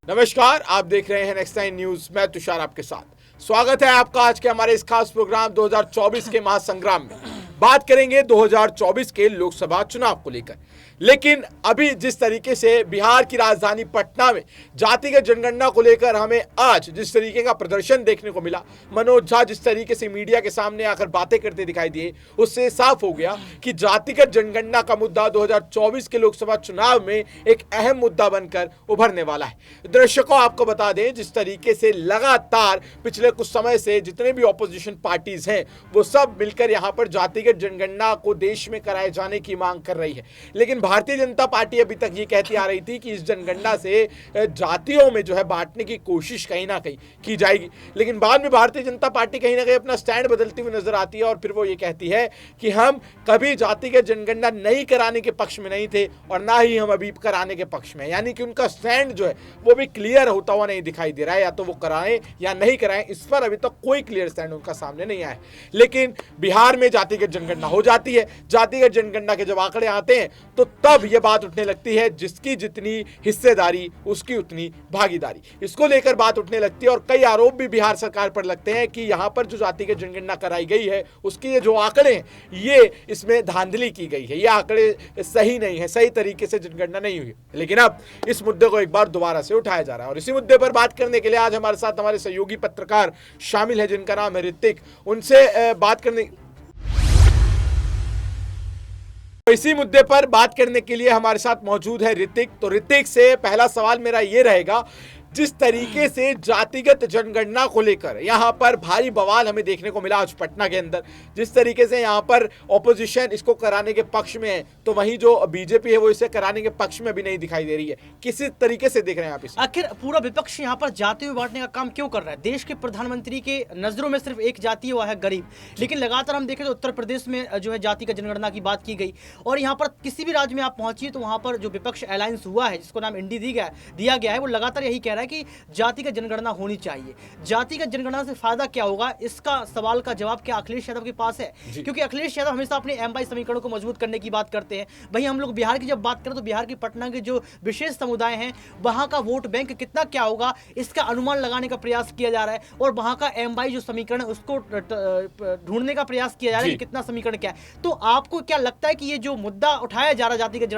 नमस्कार, आप देख रहे हैं नेक्स्ट टाइम न्यूज। मैं तुषार आपके साथ। स्वागत है आपका आज के हमारे इस खास प्रोग्राम 2024 के महासंग्राम में। बात करेंगे 2024 के लोकसभा चुनाव को लेकर। लेकिन अभी जिस तरीके से बिहार की राजधानी पटना में जातिगत जनगणना को लेकर हमें आज जिस तरीके का प्रदर्शन देखने को मिला, मनोज झा जिस तरीके से मीडिया के सामने आकर बातें करते दिखाई दिए, उससे साफ हो गया कि जातिगत जनगणना का मुद्दा 2024 के लोकसभा चुनाव में एक अहम मुद्दा बनकर उभरने वाला है। दर्शकों, आपको बता दें, जिस तरीके से लगातार पिछले कुछ समय से जितने भी ऑपोजिशन पार्टीज हैं वो सब मिलकर यहां पर जातिगत जनगणना को देश में कराए जाने की मांग कर रही है, लेकिन भारतीय जनता पार्टी अभी तक ये कहती आ रही थी कि इस जनगणना से जातियों में जो है बांटने की कोशिश कहीं ना कहीं की जाएगी। लेकिन बाद में भारतीय जनता पार्टी कहीं ना कहीं अपना स्टैंड बदलती हुई नजर आती है और फिर वो ये कहती है कि हम कभी जातिगत जनगणना नहीं कराने के पक्ष में नहीं थे और ना ही हम अभी कराने के पक्ष में। यानी कि उनका स्टैंड जो है वो भी क्लियर होता हुआ नहीं दिखाई दे रहा है, या तो वो कराएं या नहीं कराएं, इस पर अभी तक कोई क्लियर स्टैंड उनका सामने नहीं आया। लेकिन बिहार में जातिगत जनगणना हो जाती है, जातिगत जनगणना के जब आंकड़े आते हैं तो तब यह बात उठने लगती है, जिसकी जितनी हिस्सेदारी उसकी उतनी भागीदारी, इसको लेकर बात उठने लगती है। और कई आरोप भी बिहार सरकार पर लगते हैं कि यहां पर जो जातिगत जनगणना कराई गई है उसके ये जो आंकड़े हैं ये इसमें धांधली की गई है, ये आंकड़े सही नहीं है, सही तरीके से जनगणना नहीं हुई। लेकिन अब इस मुद्दे को एक बार दोबारा से उठाया जा रहा है और इसी मुद्दे पर बात करने के लिए आज हमारे साथ हमारे सहयोगी पत्रकार शामिल है जिनका नाम है ऋतिक। उनसे बात करने इसी मुद्दे पर बात करने के लिए हमारे साथ मौजूद है ऋतिक। तो ऋतिक से पहला सवाल मेरा ये रहेगा, जिस तरीके से जातिगत जनगणना को लेकर यहां पर भारी बवाल हमें देखने को मिला आज पटना के अंदर, जिस तरीके से यहां पर ऑपोजिशन इसको कराने के पक्ष में है तो वहीं जो बीजेपी है वो इसे कराने के पक्ष में भी नहीं दिखाई दे रही है, किसी तरीके से देख रहे हैं आप इसे? आखिर पूरा विपक्ष यहां पर जाति में बांटने का काम क्यों कर रहा है? देश के प्रधानमंत्री के नजरों में सिर्फ एक जाति हुआ है, गरीब। लेकिन लगातार हम देखें तो उत्तर प्रदेश में जो है जाति का जनगणना की बात की गई और यहाँ पर किसी भी राज्य में आप पहुंचिए तो वहां पर जो विपक्ष अलायंस हुआ है जिसको नाम इंडी दिया गया है वो लगातार यही कह रहा है कि जातिगत जनगणना होनी चाहिए। जातिगत जनगणना से फायदा क्या होगा, इसका सवाल का जवाब क्या अखिलेश यादव के पास है? क्योंकि अखिलेश यादव हमेशा अपने एमवाई समीकरणों को मजबूत करने की बात करते हैं। वहीं हम लोग बिहार की जब बात करें तो बिहार की पटना के जो विशेष समुदाय हैं वहां का वोट बैंक कितना क्या होगा इसका अनुमान लगाने का प्रयास किया जा रहा है और वहां का एमवाई जो समीकरण है उसको ढूंढने का प्रयास किया जा रहा है कि कितना समीकरण क्या है। तो आपको क्या लगता है कि ये जो मुद्दा उठाया जा रहा है जातिगत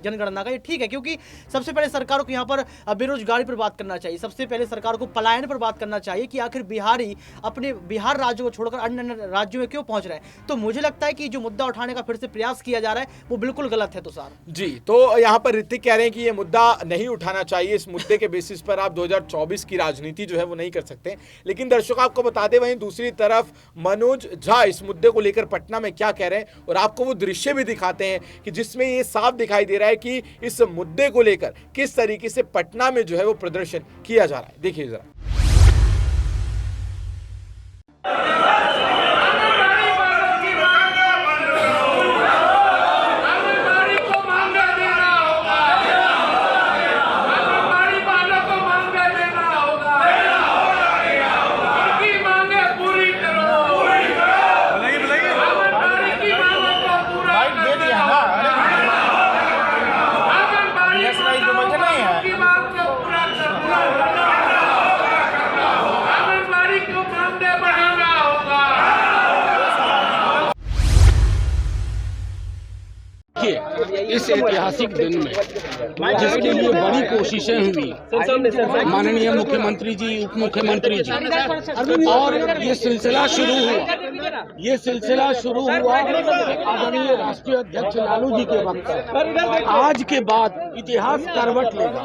जनगणना का, ये ठीक है? क्योंकि सबसे पहले सरकारों को यहाँ पर बेरोजगारी पर बात करना चाहिए, सबसे पहले सरकार को पलायन पर बात करना चाहिए कि आखिर बिहारी अपने बिहार राज्यों को छोड़कर अन्य राज्यों में क्यों पहुंच रहे हैं। तो मुझे लगता है कि जो मुद्दा उठाने का फिर से प्रयास किया जा रहा है वो बिल्कुल गलत है। तो सर जी, तो यहाँ पर ऋतिक कह रहे हैं कि ये मुद्दा नहीं उठाना चाहिए, इस मुद्दे के बेसिस पर आप 2024 की राजनीति जो है वो नहीं कर सकते। लेकिन दर्शकों आपको बता दें, वहीं दूसरी तरफ मनोज झा इस मुद्दे को लेकर पटना में क्या कह रहे हैं और आपको वो दृश्य भी दिखाते हैं कि जिसमें ये साफ दिखाई दे रहा है कि इस मुद्दे को लेकर किस तरीके से पटना में जो है वो प्रदर्शन किया जा रहा है। देखिए जरा। इस ऐतिहासिक दिन में जिसके लिए बड़ी कोशिशें हुई, माननीय मुख्यमंत्री जी, उप मुख्यमंत्री जी, और ये सिलसिला शुरू हुआ आदरणीय राष्ट्रीय अध्यक्ष लालू जी के वक्त। आज के बाद इतिहास करवट लेगा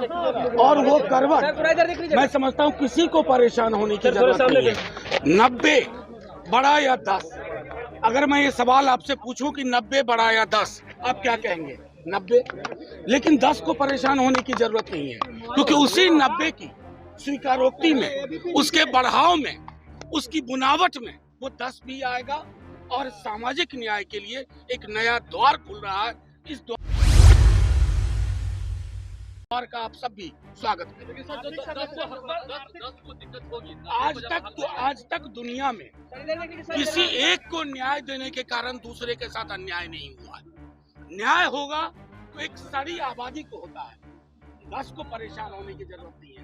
और वो करवट मैं समझता हूँ किसी को परेशान होने की जरूरत नहीं है। 90 बड़ा या 10, अगर मैं ये सवाल आपसे पूछूं कि 90 बड़ा या 10, आप क्या कहेंगे? 90। लेकिन 10 को परेशान होने की जरूरत नहीं है, क्योंकि उसी 90 की स्वीकारोक्ति में, उसके बढ़ाव में, उसकी बुनावट में वो 10 भी आएगा और सामाजिक न्याय के लिए एक नया द्वार खुल रहा है। इस द्वार का आप सब भी स्वागत करेंगे। आज तक दुनिया में किसी एक को न्याय देने के कारण दूसरे के साथ अन्याय नहीं हुआ है। न्याय होगा तो एक सारी आबादी को होता है, 10 को परेशान होने की जरूरत नहीं है।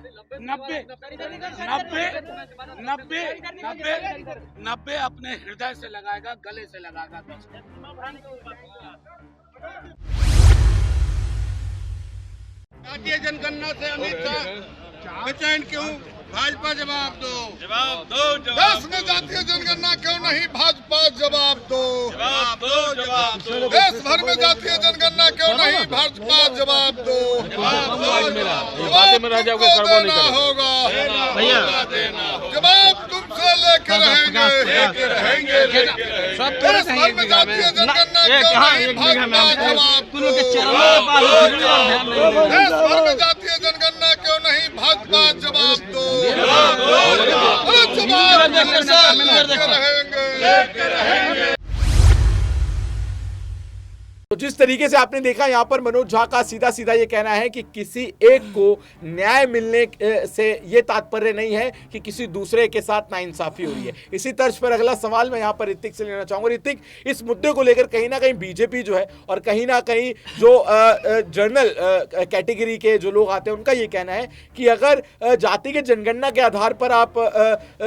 90 अपने हृदय से लगाएगा, गले से लगाएगा। भारतीय जनगणना से अमित शाह बेचैन क्यों? भाजपा जवाब दो, जवाब दो, देश में जातीय जनगणना क्यों नहीं? भाजपा जवाब दो, जवाब दो, जवाब दो, देश भर में जातीय जनगणना क्यों नहीं? भाजपा जवाब दो, जवाब तुमको देना होगा, जवाब तुमसे लेके रहेंगे। देश भर में जातीय जनगणना क्यों नहीं? भाजपा जवाब दो, देश भर में जातीय जनगणना क्यों नहीं? भाजपा जवाब दो, जवाब लेके रहेंगे। तो जिस तरीके से आपने देखा यहाँ पर मनोज झा का सीधा सीधा ये कहना है कि किसी एक को न्याय मिलने से ये तात्पर्य नहीं है कि किसी दूसरे के साथ नाइंसाफी हो रही है। इसी तर्ज पर अगला सवाल मैं यहाँ पर ऋतिक से लेना चाहूंगा। ऋतिक, इस मुद्दे को लेकर कहीं ना कहीं बीजेपी जो है और कहीं ना कहीं जो जर्नल कैटेगरी के जो लोग आते हैं उनका ये कहना है कि अगर जाति के जनगणना के आधार पर आप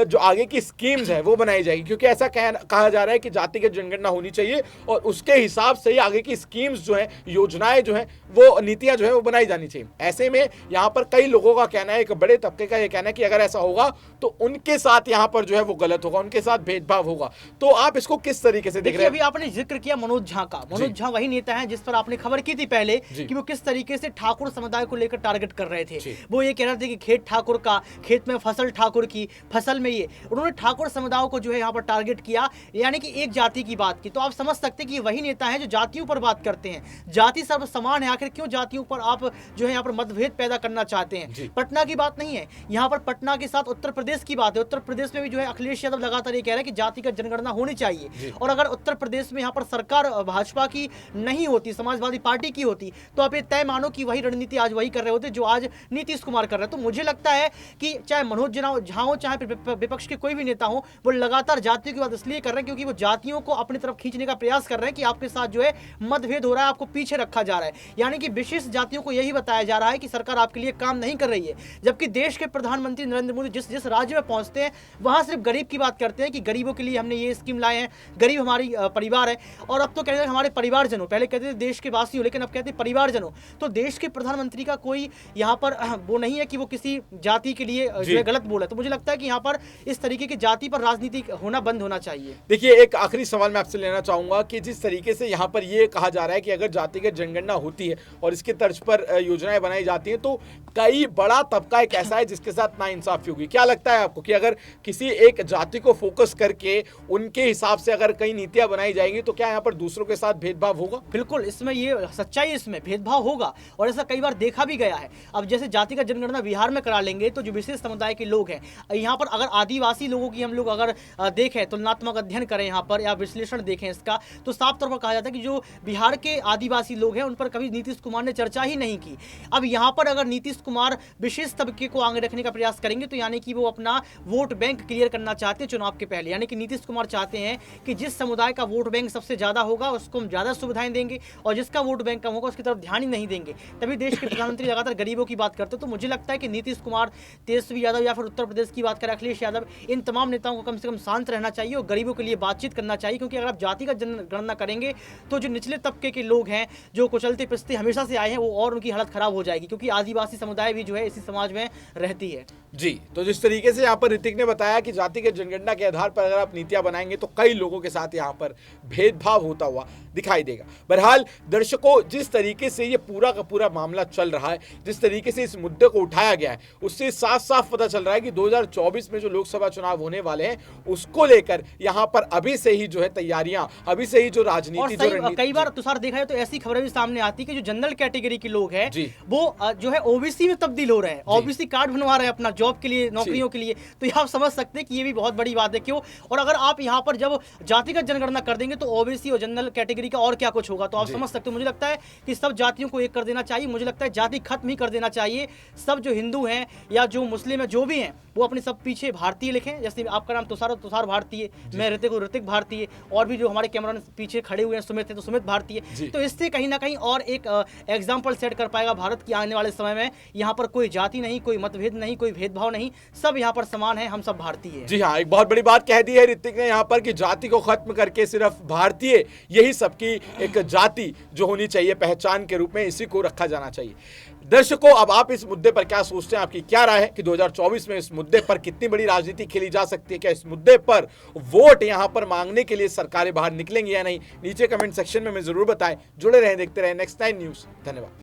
जो आगे की स्कीम्स है वो बनाई जाएगी, क्योंकि ऐसा कहा जा रहा है कि जाति की जनगणना होनी चाहिए और उसके हिसाब से ही आगे की स्कीम्स जो है, योजनाएं जो है, वो नीतियां जो है वो बनाई जानी चाहिए। ऐसे में यहाँ पर कई लोगों का कहना है, एक बड़े तबके का ये कहना है कि अगर ऐसा होगा तो उनके साथ यहाँ पर जो है वो गलत होगा, उनके साथ भेदभाव होगा। तो आप इसको किस तरीके से देख रहे हैं? अभी आपने जिक्र किया मनोज झा का। मनोज झा वही नेता हैं जिस पर आपने खबर की थी पहले कि वो किस तरीके से ठाकुर समुदाय को लेकर टारगेट कर रहे थे। वो ये कह रहे थे कि खेत ठाकुर का, खेत में फसल ठाकुर की, फसल में ये, उन्होंने ठाकुर समुदाय को जो है यहाँ पर टारगेट किया, यानी कि एक जाति की बात की। तो आप समझ सकते हैं कि वही नेता है जो जातियों पर बात करते हैं। जाति सर्व समान है, आखिर क्यों जातियों पर आप जो है यहाँ पर मतभेद पैदा करना चाहते हैं? पटना की बात नहीं है यहाँ पर, पटना के साथ उत्तर प्रदेश की बात है। उत्तर प्रदेश में भी जो है अखिलेश यादव लगातार ये कह रहे हैं कि जाति का जनगणना होनी चाहिए, और अगर उत्तर प्रदेश में यहाँ पर सरकार भाजपा की नहीं होती, समाजवादी पार्टी की होती, तो आप ये तय मानो कि वही रणनीति आज वही कर रहे होते जो आज नीतीश कुमार कर रहे हैं। तो मुझे लगता है कि चाहे मनोज झा हो, चाहे विपक्ष के कोई भी नेता हो, वो लगातार जातियों की बात इसलिए कर रहे हैं क्योंकि वो जातियों को अपनी तरफ खींचने का प्रयास कर रहे हैं कि आपके साथ जो है मतभेद हो रहा है, आपको पीछे रखा जा रहा है। यानी कि विशेष जातियों को यही बताया जा रहा है कि सरकार आपके लिए काम नहीं कर रही है, जबकि देश के प्रधानमंत्री नरेंद्र मोदी जिस जिस राज्य में पहुंचते हैं वहां सिर्फ गरीब की बात करते हैं कि गरीबों के लिए हमने ये स्कीम लाए हैं, गरीब हमारी परिवार है। और अब तो कहते हैं हमारे परिवारजनों, पहले कहते थे देश के वासी हो, लेकिन अब कहते हैं परिवारजनों। तो देश के प्रधानमंत्री का कोई यहाँ पर वो नहीं है कि वो किसी जाति के लिए जो है गलत बोला। तो मुझे लगता है कि यहाँ पर इस तरीके की जाति पर राजनीति होना बंद होना चाहिए। देखिए, एक आखिरी सवाल मैं आपसे लेना चाहूंगा कि जिस तरीके से यहाँ पर ये कहा जा रहा है कि अगर जातिगत जनगणना होती है और इसके तर्ज पर योजनाएं बनाई जाती हैं, तो कई बड़ा तबका एक ऐसा है जिसके साथ नाइंसाफी होगी। क्या लगता है आपको कि अगर किसी एक जाति को फोकस करके उनके हिसाब से अगर कई नीतियां बनाई जाएंगी तो क्या यहाँ पर दूसरों के साथ भेदभाव होगा? बिल्कुल, इसमें ये सच्चाई, इसमें भेदभाव होगा और ऐसा कई बार देखा भी गया है। अब जैसे जातिगत जनगणना बिहार में करा लेंगे तो जो विशेष समुदाय के लोग हैं यहाँ पर, अगर आदिवासी लोगों की हम लोग अगर देखें, तुलनात्मक अध्ययन करें यहाँ पर या विश्लेषण देखें इसका, तो साफ तौर पर कहा जाता है कि जो बिहार के आदिवासी लोग हैं उन पर कभी नीतीश कुमार ने चर्चा ही नहीं की। अब यहाँ पर अगर नीतीश कुमार विशेष तबके को आगे रखने का प्रयास करेंगे तो यानी कि वो अपना वोट बैंक क्लियर करना चाहते हैं चुनाव के पहले। यानी कि नीतीश कुमार चाहते हैं कि जिस समुदाय का वोट बैंक सबसे ज्यादा होगा उसको हम ज्यादा सुविधाएं देंगे और जिसका वोट बैंक कम होगा उसकी तरफ ध्यान ही नहीं देंगे। तभी देश के प्रधानमंत्री लगातार गरीबों की बात करते हैं। तो मुझे लगता है कि नीतीश कुमार, तेजस्वी यादव या फिर उत्तर प्रदेश की बात करें अखिलेश यादव, इन तमाम नेताओं को कम से कम शांत रहना चाहिए और गरीबों के लिए बातचीत करना चाहिए। क्योंकि अगर आप जातिगत जनगणना करेंगे तो जो निचले तबके के लोग हैं, जो कुचलते पिसते हमेशा से आए हैं, वो और उनकी हालत खराब हो जाएगी, क्योंकि आदिवासी समुदाय भी जो है इसी समाज में रहती है। जी, तो जिस तरीके से यहाँ पर ऋतिक ने बताया कि जाति के जनगणना के आधार पर अगर आप नीतियां बनाएंगे तो कई लोगों के साथ यहाँ पर भेदभाव होता हुआ दिखाई देगा। बहरहाल दर्शकों, जिस तरीके से ये पूरा का पूरा मामला चल रहा है, जिस तरीके से इस मुद्दे को उठाया गया है, उससे साफ साफ पता चल रहा है कि 2024 में जो लोकसभा चुनाव होने वाले हैं उसको लेकर यहाँ पर अभी से ही जो है तैयारियां, अभी से ही जो राजनीति, कई बार तुषार देखा है तो ऐसी खबरें भी सामने आती है कि जो जनरल कैटेगरी के लोग हैं वो जो है ओबीसी में तब्दील हो रहे हैं, ओबीसी कार्ड बनवा रहे हैं अपना जॉब के लिए, नौकरियों के लिए। तो ये आप समझ सकते हैं कि ये भी बहुत बड़ी बात है। क्यों? और अगर आप यहाँ पर जब जातिगत जनगणना कर देंगे तो ओबीसी और जनरल कैटेगरी का और क्या कुछ होगा। तो आप समझ सकते हो। मुझे लगता है कि सब जातियों को एक कर देना चाहिए। मुझे लगता है जाति खत्म ही कर देना चाहिए। सब जो हिंदू हैं या जो मुस्लिम है, जो भी हैं, वो अपने सब पीछे भारतीय लिखें। जैसे आपका नाम तुषार भारतीय, मैं ऋतिक भारतीय, और भी जो हमारे कैमरा पीछे खड़े हुए हैं सुमित है तो सुमित भारतीय। तो इससे कहीं ना कहीं और एक एग्जाम्पल सेट कर पाएगा भारत की आने वाले समय में यहाँ पर कोई जाति नहीं, कोई मतभेद नहीं, कोई भेदभाव नहीं, सब यहाँ पर समान है, हम सब भारतीय हैं। जी हाँ, एक बहुत बड़ी बात कह दी है ऋतिक ने यहाँ पर कि जाति को खत्म करके सिर्फ भारतीय, यही सबकी एक जाति जो होनी चाहिए पहचान के रूप में, इसी को रखा जाना चाहिए। दर्शकों, अब आप इस मुद्दे पर क्या सोचते हैं? आपकी क्या राय है कि 2024 में इस मुद्दे पर कितनी बड़ी राजनीति खेली जा सकती है? क्या इस मुद्दे पर वोट यहां पर मांगने के लिए सरकारें बाहर निकलेंगी या नहीं? नीचे कमेंट सेक्शन में हमें जरूर बताएं। जुड़े रहें, देखते रहें नेक्स्ट 9 न्यूज़। धन्यवाद।